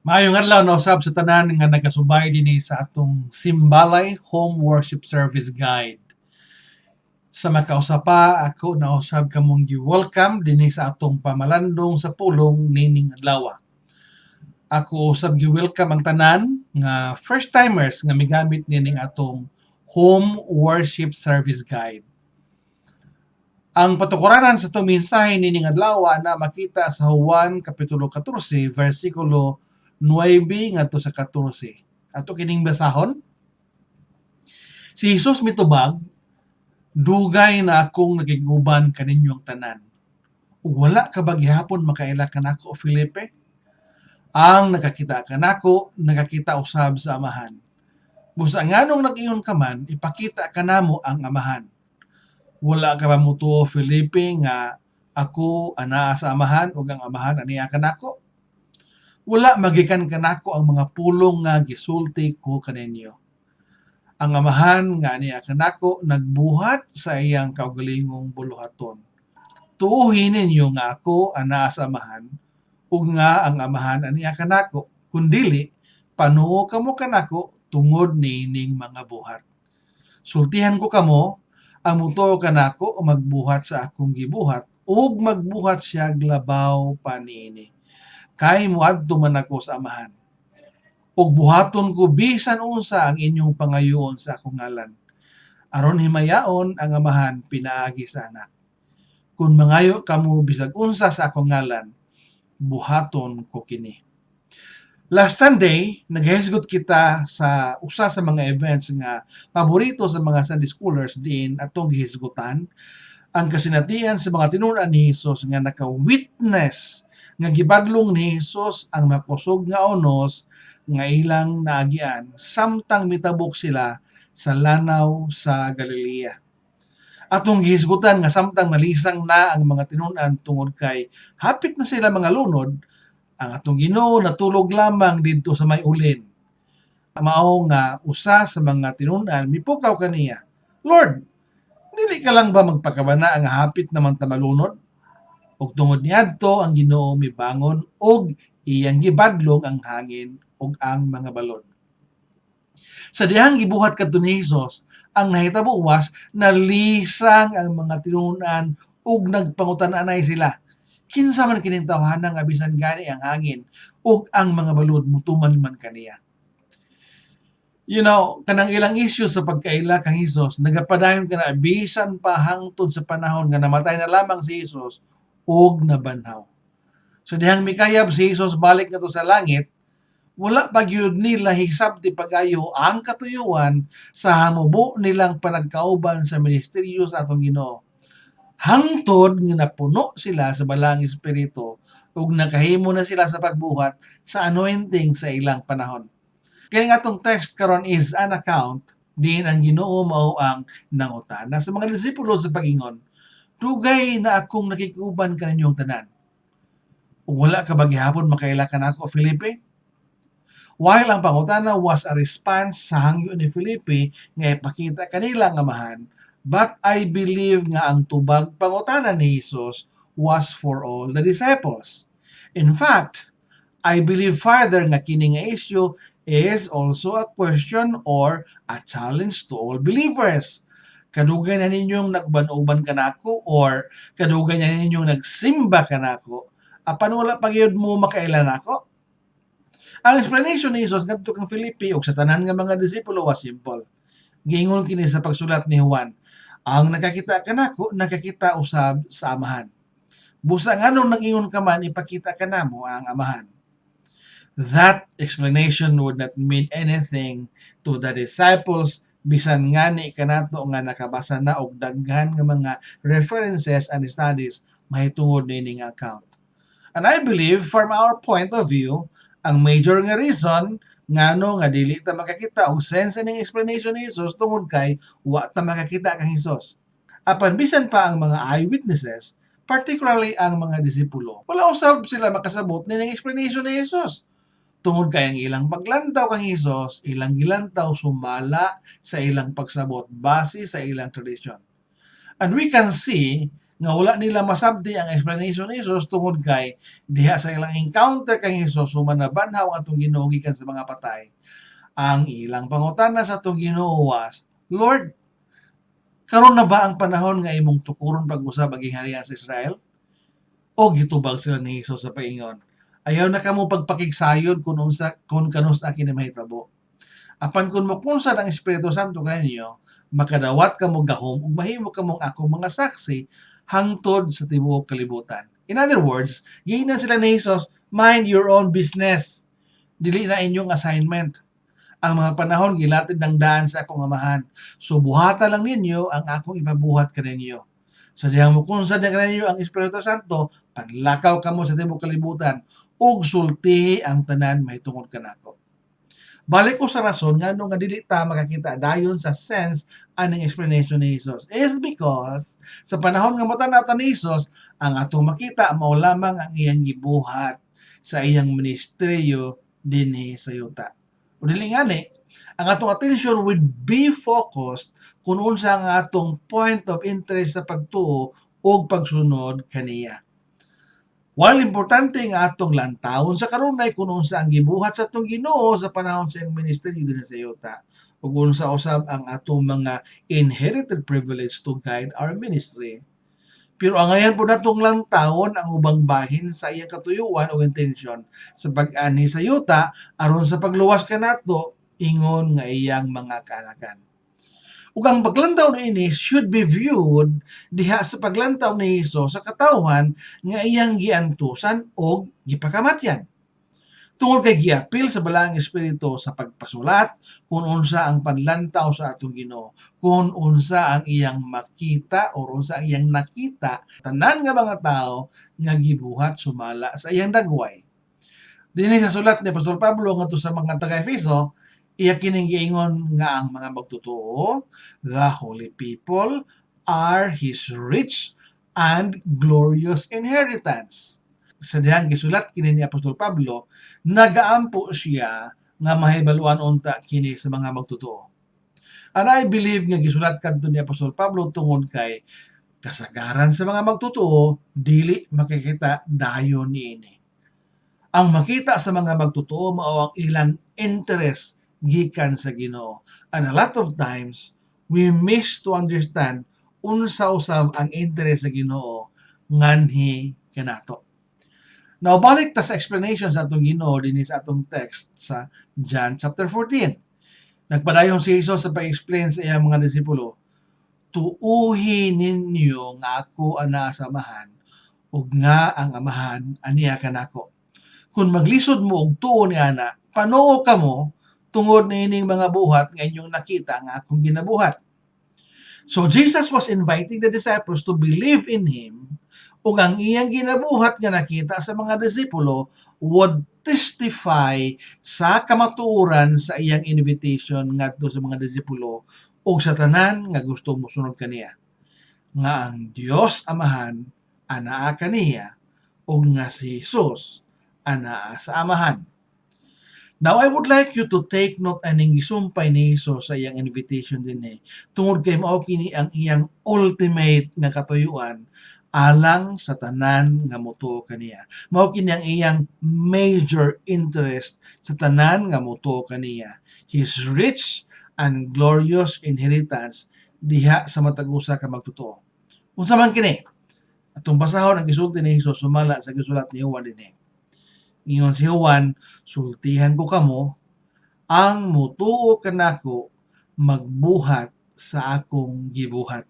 Maayong adlaw na usab sa tanan nga nagasubay dinhi sa atong Simbalay Home Worship Service Guide. Sa makausapa ako na usab kamong gi-welcome dinhi sa atong pamalandong sa pulong nining adlaw. Ako usab gi-welcome ang tanan nga first timers nga migamit nining atong Home Worship Service Guide. Ang patukuranan sa itong mensahe nining adlaw na makita sa Juan Kapitulo 14, versikulo 9 ngadto sa 14. Ato kining basahon. Si Jesus mitubag, dugay na akong nagiguban kaninyong tanan. Ug wala ka ba gihapon makaila kanako, Felipe? Ang nakakita kanako, nakakita usab sa Amahan. Busa nganong nag-ingon ka man, ipakita kanamo ang Amahan. Wala ka ba mutuo, Felipe, nga ako anaa sa Amahan ug ang Amahan aniya kanako? Wala magikan kanako ang mga pulong nga gisulti ko kaninyo. Ang Amahan nga aniya kanako nagbuhat sa iyang kaugalingong buluhaton. Tuuhin ninyo nga ako anaa sa Amahan ug nga ang Amahan aniya kanako, kundili panuo kamo kanako tungod nining mga buhat. Sultihan ko kamo ang mutuo kanako magbuhat sa akong gibuhat ug magbuhat siya glabaw pa niini. Kay muadto man ako sa Amahan. Ug buhaton ko bisan unsa ang inyong pangayoon sa akong ngalan. Aron himayaon ang Amahan pinaagi sa anak. Kung mangayo kamo bisag unsa sa akong ngalan, buhaton ko kini. Last Sunday, naghisgot kita sa usa sa mga events nga paborito sa mga Sunday schoolers din atong gihisgutan ang kasinatian sa mga tinunan ni Hesus nga naka-witness nga gibadlong ni Hesus ang makusog nga onos nga ilang naagian samtang mitabok sila sa lanaw sa Galilea. Atong gihisgutan nga samtang malisang na ang mga tinunan tungod kay hapit na sila mga lunod, ang atong Ginoo natulog lamang didto sa may ulin. Mao nga usa sa mga tinunan mipukaw kaniya, Lord, dili ka lang ba magpakabana ang hapit naman ta malunod? Ug tungod niadto ang Ginoo mibangon og iyang gibadlong ang hangin ug ang mga balod. Sa dihang gibuhat kadto ni Hesus, ang nahitabo was nalisang ang mga tinunan ug nagpangutan-anay sila. Kinsa man kining tawhana nga bisan gani ang hangin ug ang mga balod mutuman man kaniya. You know, kanang ilang issue sa pagkaila kang Hesus, nagapadayon ka na bisan pa hangtod sa panahon nga namatay na lamang si Hesus ug nabanhaw. So dihang mikayab si Hesus balik na to sa langit, wala pa gyud nila hisabti pagayo ang katuyuan sa hamubo nilang panagkauban sa ministeryo sa atong Ginoo. Hangtod nga napuno sila sa balang espiritu ug nakahimo na sila sa pagbuhat sa anointing sa ilang panahon. Kaya nga atong text karon is an account din ang Ginoo mao ang nangutana sa mga disipulo sa pagingon. Dugay na akong nakikuban kaninyong tanan. Ug wala ka ba gihapon makaila kanako, Felipe? While ang pangutana was a response sa hangyo ni Felipe nga ipakita kanila nga Amahan, but I believe nga ang tubag pangutana ni Jesus was for all the disciples. In fact, I believe further nga kini nga issue is also a question or a challenge to all believers. Kadugay na ninyong nagban-uban kanako or kadugay na ninyong nagsimba kanako, apan wala pa gyud mo makailan ako? Ang explanation ni Jesus ngadto kang Felipe ug sa tanan nga mga disipulo was simple. Giingon kini sa pagsulat ni Juan, ang nakakita kanako nakakita usab sa Amahan. Busa nganong nag-ingon ka man ipakita kanamo ang Amahan. That explanation would not mean anything to the disciples bisan ngani kanato nga nakabasa na og daghan nga mga references and studies mahitungod nining account. And I believe from our point of view, ang major nga reason ngano nga dili ta makakita og sense ning explanation ni Jesus tungod kay wa ta makakita kang Jesus. Apan bisan pa ang mga eyewitnesses, particularly ang mga disipulo, wala usab sila makasabot ning explanation ni Jesus. Tungod kay ang ilang paglantaw kang Jesus, ilang gilantaw sumala sa ilang pagsabot base sa ilang tradisyon. And we can see nga wala nila masabdi ang explanation ni Jesus tungod kay diha sa ilang encounter kay Jesus human nabanhaw ang atong Ginoo gikan sa mga patay. Ang ilang pangutana sa atong Ginoo was, Lord, karon na ba ang panahon nga imong tukuron pag-usab ang gingharian sa Israel? O gitubag sila ni Jesus sa paingon. Ayaw na kamo pagpakigsayod kung kanus na kini mahitabo. Apan kung mapunsad ang Espiritu Santo kaninyo, makadawat kamo gahom ug mahimo kamong akong mga saksi hangtod sa tibuok kalibutan. In other words, giinan sila ni Jesus, mind your own business. Dili na inyong assignment. Ang mga panahon gilatid ng daan sa akong amahan. So buhata lang ninyo ang akong ipabuhat kaninyo. So dihang mukunsad na kaninyo ang Espiritu Santo, panlakaw kamo sa tibuok kalibutan ug sultihi ang tanan mahitungod kanako. Balik ko sa rason nga nung nga dili ta makakita dayon sa sense aning explanation ni Jesus is because sa panahon nga matanaw ta ni Jesus, ang atong makita mao lamang ang iyang gibuhat sa iyang ministeryo dinhi sa yuta. O dili ngani, ang atong attention would be focused kung unsa ang atong point of interest sa pagtuo o pagsunod kaniya. While importante nga atong lantawon sa karunay kung unsa ang gibuhat sa atong Ginoo sa panahon sa iyang ministeryo dinhi sa yuta, ug unsa usab ang atong mga inherited privilege to guide our ministry. Pero angayan po natong lantawon ang ubang bahin sa iyang katuyuan o intention sa pag-ani sa yuta aron sa pagluwas kanato ingon nga iyang mga kaanakan. Ug ang paglantaw niini should be viewed diha sa paglantaw ni Hesus sa katawhan nga iyang giantusan og gipakamatyan. Tungod kay giapil sa balaang espiritu sa pagpasulat kung unsa ang panlantaw sa atong Ginoo, kung unsa ang iyang makita o unsa ang iyang nakita tanan nga mga tao nga gibuhat sumala sa iyang dagway. Dinhi sa sulat ni Apostol Pablo ngadto sa mga taga-Efeso, iya kining giingon nga ang mga magtotoo, the holy people, are His rich and glorious inheritance. Sa dihang gisulat kini ni Apostol Pablo, nagaampo siya nga mahibaluan unta kini sa mga magtotoo. And I believe nga gisulat kadto ni Apostol Pablo tungod kay kasagaran sa mga magtotoo dili makikita dayon niini. Ang makita sa mga magtotoo mao ang ilang interest gikan sa Ginoo. And a lot of times, we miss to understand unsa usab ang interest sa Ginoo nganhi kanato. Now, balik ta sa explanation sa atong Ginoo dinhi sa atong text sa John chapter 14. Nagpadayon si Jesus sa pag-explain sa iyang mga disipulo, tuuhi ninyo nga ako ana sa amahan ug nga ang amahan aniya kanako. Kung maglisod mo og tuo ni ana, panuo kamo tungod niining mga buhat nga inyong nakita nga akong ginabuhat. So Jesus was inviting the disciples to believe in Him ug ang iyang ginabuhat nga nakita sa mga disipulo would testify sa kamatuoran sa iyang invitation ngadto sa mga disipulo ug sa tanan nga gusto mosunod kaniya. Nga ang Dios Amahan anaa kaniya ug nga si Jesus anaa sa amahan. Now, I would like you to take note aning gisumpay ni Jesus sa iyang invitation din tungod kay mao kini ang iyang ultimate nga katuyuan alang sa tanan nga motuo kaniya. Mao kini ang iyang major interest sa tanan nga motuo kaniya. His rich and glorious inheritance diha sa matag usa ka magtotoo. Unsa man kini? Atong basahon ang gisulti ni Jesus sumala sa gisulat ni Juan dinhi. Ingon si Juan, sultihan ko kamo, ang mutuo kanako magbuhat sa akong gibuhat.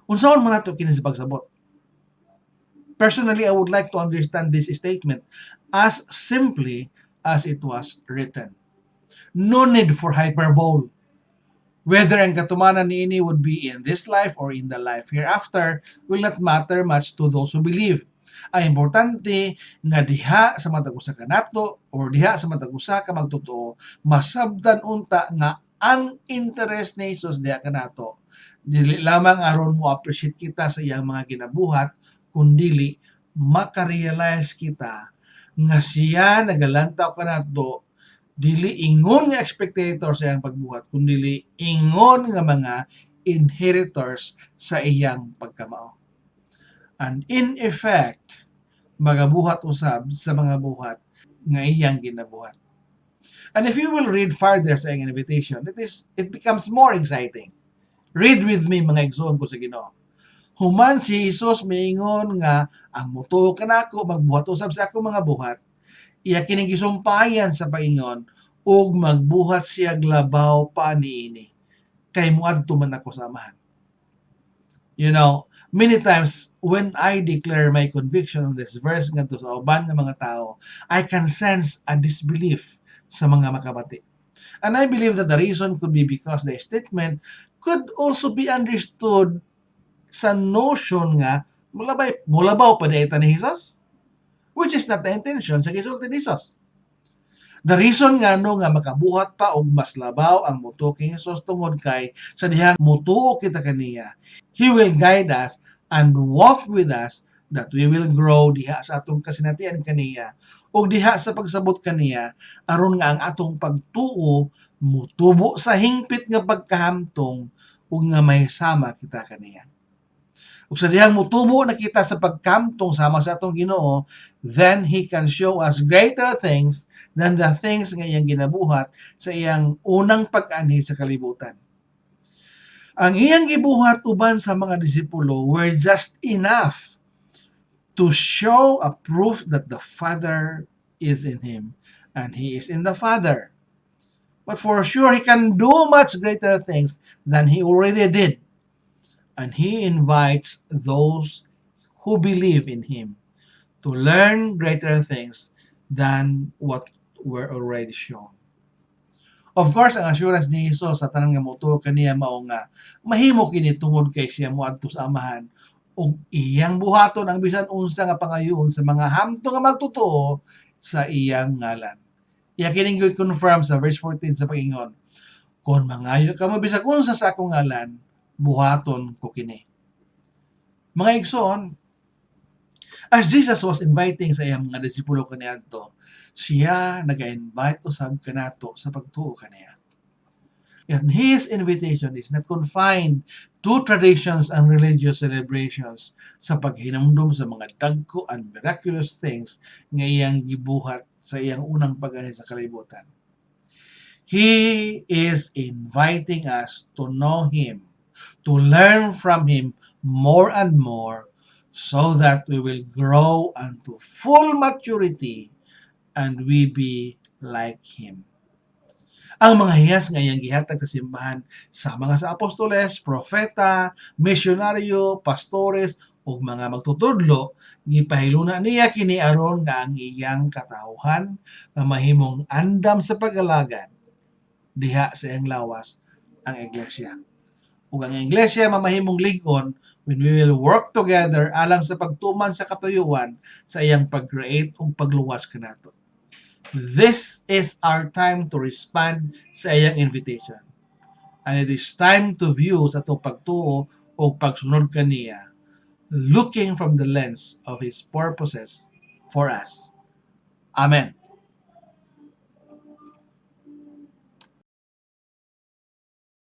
Unsaon man nato kini sa pagsabot? Personally, I would like to understand this statement as simply as it was written. No need for hyperbole. Whether ang katumanan niini would be in this life or in the life hereafter will not matter much to those who believe. Ang importante nga diha sa matag usa ka nato or diha sa matag usa ka magtotoo masabdan unta nga ang interest ni Jesus diha kanato dili lamang aron mo appreciate kita sa iyang mga ginabuhat kundi makarealize kita nga siya nagalantaw kanato dili ingon nga spectator sa iyang pagbuhat kundi ingon nga mga inheritors sa iyang pagkamao. And in effect, magabuhat usab sa mga buhat nga iyang ginabuhat. And if you will read further sa iyang invitation, it becomes more exciting. Read with me mga igsoon ko sa Ginoo. Human si Jesus miingon nga ang mutuo kanako magbuhat usab sa ako mga buhat. Iya kining gisumpayan sa paingon ug magbuhat siya glabaw pa niini. Kay muadto man ako sa amahan. You know, many times when I declare my conviction on this verse ngadto sa uban nga mga tao, I can sense a disbelief sa mga makabati. And I believe that the reason could be because the statement could also be understood sa notion nga mulabaw pa dayta ni Jesus, which is not the intention sa gisulti ni Jesus. The reason nga no nga makabuhat pa og mas labaw ang mutuo kay Jesus tungod kay sa dihang mutuo kita kaniya, He will guide us and walk with us that we will grow diha sa atong kasinatian kaniya ug diha sa pagsabot kaniya aron nga ang atong pagtuo mutubo sa hingpit nga pagkahamtong ug nga may sama kita kaniya. Ug sa dihang mutubo na kita sa pagkamtong sama sa atong Ginoo, then He can show us greater things than the things nga iyang ginabuhat sa iyang unang pag-anhi sa kalibutan. Ang iyang gibuhat uban sa mga disipulo were just enough to show a proof that the Father is in Him and He is in the Father. But for sure, He can do much greater things than He already did. And He invites those who believe in Him to learn greater things than what were already shown. Of course, ang assurance ni Jesus sa tanan nga motuo kaniya mao nga mahimo kini tungod kay siya moadto sa amahan ug iyang buhaton ang bisan unsa nga pangayoon sa mga hamto nga magtotoo sa iyang ngalan. Iya kining confirm sa verse 14 sa pagingon. Kung mangayo ka mo bisag unsa sa akong ngalan, buhaton ko kini. Mga igsoon, as Jesus was inviting sa iyang mga disipulo kaniadto, siya nag-invite usab kanato sa pagtuo kaniya. And His invitation is not confined to traditions and religious celebrations sa paghinumdum sa mga dagko and miraculous things nga iyang gibuhat sa iyang unang pag-anhi sa kalibutan. He is inviting us to know Him, to learn from Him more and more so that we will grow unto full maturity and we be like Him. Ang mga hiyas nga iyang gihatag sa simbahan sa mga sa apostoles, propeta, misyonaryo, pastores ug mga magtutudlo, gipahiluna niya kini aron nga ang iyang katawhan nga mahimong andam sa pag-alagad diha sa iyang lawas ang iglesia. Ug ang iglesia mamahimong lig-on when we will work together alang sa pagtuman sa katuyuan sa iyang pag-create ug pagluwas kanato. This is our time to respond sa iyang invitation. And it is time to view sa itong pagtuo o pagsunod kaniya, looking from the lens of His purposes for us. Amen.